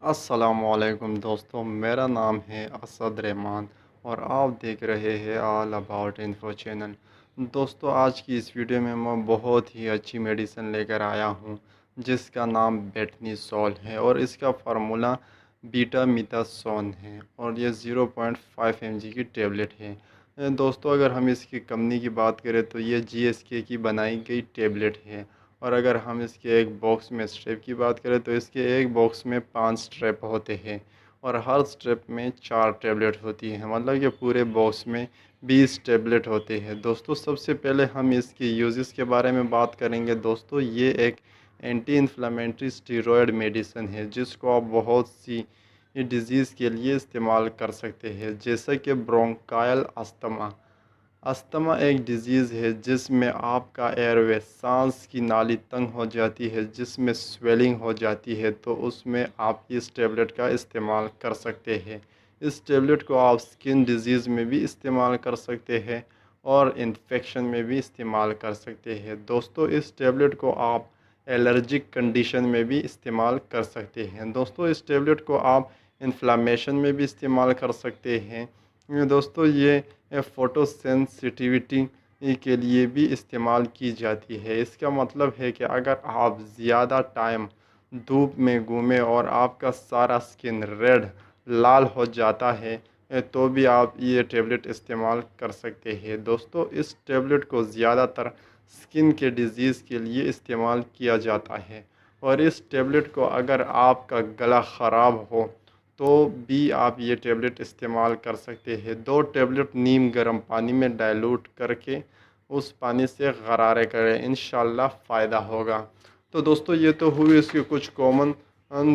अस्सलामुअलैकुम दोस्तों, मेरा नाम है असद रहमान और आप देख रहे हैं ऑल अबाउट इन्फो चैनल। दोस्तों, आज की इस वीडियो में मैं बहुत ही अच्छी मेडिसिन लेकर आया हूं जिसका नाम बेटनीसोल है और इसका फार्मूला बीटा मिथासोन है और ये 0.5 mg की टेबलेट है। दोस्तों, अगर हम इसकी कंपनी की बात करें तो ये GSK की बनाई गई टेबलेट है। और अगर हम इसके एक बॉक्स में स्ट्रिप की बात करें तो इसके एक बॉक्स में 5 स्ट्रिप होते हैं और हर स्ट्रिप में 4 टेबलेट होती हैं, मतलब कि पूरे बॉक्स में 20 टेबलेट होते हैं। दोस्तों, सबसे पहले हम इसके यूजेस के बारे में बात करेंगे। दोस्तों, ये एक एंटी इन्फ्लामेटरी स्टीरॉयड मेडिसिन है जिसको आप बहुत सी डिजीज़ के लिए इस्तेमाल कर सकते हैं, जैसे कि ब्रोंकायल अस्थमा। अस्थमा एक डिज़ीज़ है जिसमें आपका एयरवे सांस की नाली तंग हो जाती है, जिसमें स्वेलिंग हो जाती है, तो उसमें आप इस टेबलेट का इस्तेमाल कर सकते हैं। इस टेबलेट को आप स्किन डिज़ीज़ में भी इस्तेमाल कर सकते हैं और इन्फेक्शन में भी इस्तेमाल कर सकते हैं। दोस्तों, इस टेबलेट को आप एलर्जिक कंडीशन में भी इस्तेमाल कर सकते हैं। दोस्तों, इस टेबलेट को आप इन्फ्लामेशन में भी इस्तेमाल कर सकते हैं। दोस्तों, ये फ़ोटो सेंसिटिविटी के लिए भी इस्तेमाल की जाती है। इसका मतलब है कि अगर आप ज़्यादा टाइम धूप में घूमें और आपका सारा स्किन रेड लाल हो जाता है तो भी आप ये टेबलेट इस्तेमाल कर सकते हैं। दोस्तों, इस टेबलेट को ज़्यादातर स्किन के डिज़ीज़ के लिए इस्तेमाल किया जाता है और इस टेबलेट को अगर आपका गला ख़राब हो तो भी आप ये टेबलेट इस्तेमाल कर सकते हैं। 2 टेबलेट नीम गर्म पानी में डाइल्यूट करके उस पानी से गरारे करें, इंशाल्लाह फ़ायदा होगा। तो दोस्तों, ये तो हुई इसके कुछ कॉमन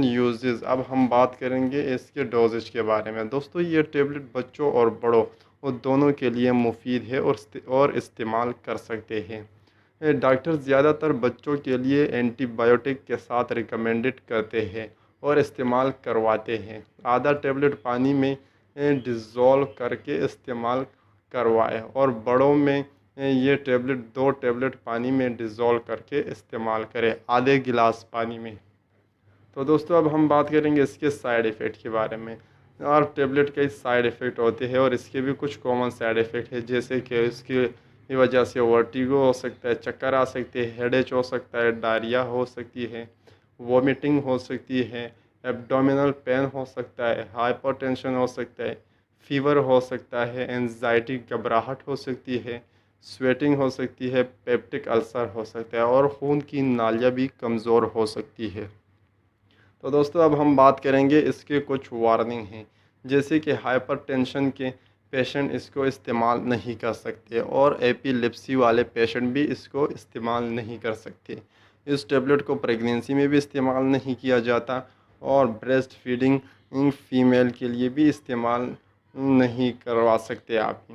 यूजेस। अब हम बात करेंगे इसके डोजेज के बारे में। दोस्तों, ये टेबलेट बच्चों और बड़ों और दोनों के लिए मुफीद है और इस्तेमाल कर सकते हैं। डॉक्टर ज़्यादातर बच्चों के लिए एंटीबायोटिक के साथ रिकमेंडेड करते हैं और इस्तेमाल करवाते हैं। आधा टेबलेट पानी में डिज़ोल्व करके इस्तेमाल करवाएं और बड़ों में ये टेबलेट 2 टेबलेट पानी में डिज़ोल्व करके इस्तेमाल करें, आधे गिलास पानी में। तो दोस्तों, अब हम बात करेंगे इसके साइड इफ़ेक्ट के बारे में। और टेबलेट के साइड इफ़ेक्ट होते हैं और इसके भी कुछ कॉमन साइड इफ़ेक्ट है, जैसे कि इसकी वजह से वर्टिगो हो सकता है, चक्कर आ सकते हैं, हेडेक हो सकता है, डायरिया हो सकती है, वोमिटिंग हो सकती है, एब्डोमिनल पेन हो सकता है, हाइपरटेंशन हो सकता है, फीवर हो सकता है, एंजाइटी घबराहट हो सकती है, स्वेटिंग हो सकती है, पेप्टिक अल्सर हो सकता है और खून की नालियाँ भी कमज़ोर हो सकती है। तो दोस्तों, अब हम बात करेंगे इसके कुछ वार्निंग हैं, जैसे कि हाइपरटेंशन के पेशेंट इसको इस्तेमाल नहीं कर सकते और एपिलेप्सी वाले पेशेंट भी इसको इस्तेमाल नहीं कर सकते। इस टेबलेट को प्रेगनेंसी में भी इस्तेमाल नहीं किया जाता और ब्रेस्ट फीडिंग फीमेल के लिए भी इस्तेमाल नहीं करवा सकते आप।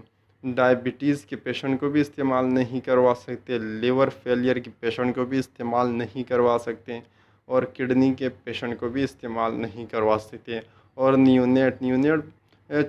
डायबिटीज़ के पेशेंट को भी इस्तेमाल नहीं करवा सकते, लिवर फेलियर के पेशेंट को भी इस्तेमाल नहीं करवा सकते और किडनी के पेशेंट को भी इस्तेमाल नहीं करवा सकते। और न्यूनेट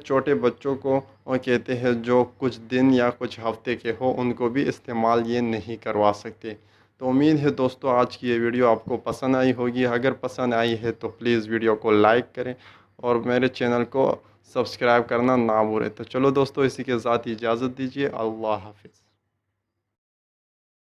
छोटे बच्चों को कहते हैं जो कुछ दिन या कुछ हफ्ते के हो, उनको भी इस्तेमाल ये नहीं करवा सकते। तो उम्मीद है दोस्तों, आज की ये वीडियो आपको पसंद आई होगी। अगर पसंद आई है तो प्लीज़ वीडियो को लाइक करें और मेरे चैनल को सब्सक्राइब करना ना भूलें। तो चलो दोस्तों, इसी के साथ इजाज़त दीजिए। अल्लाह हाफिज़।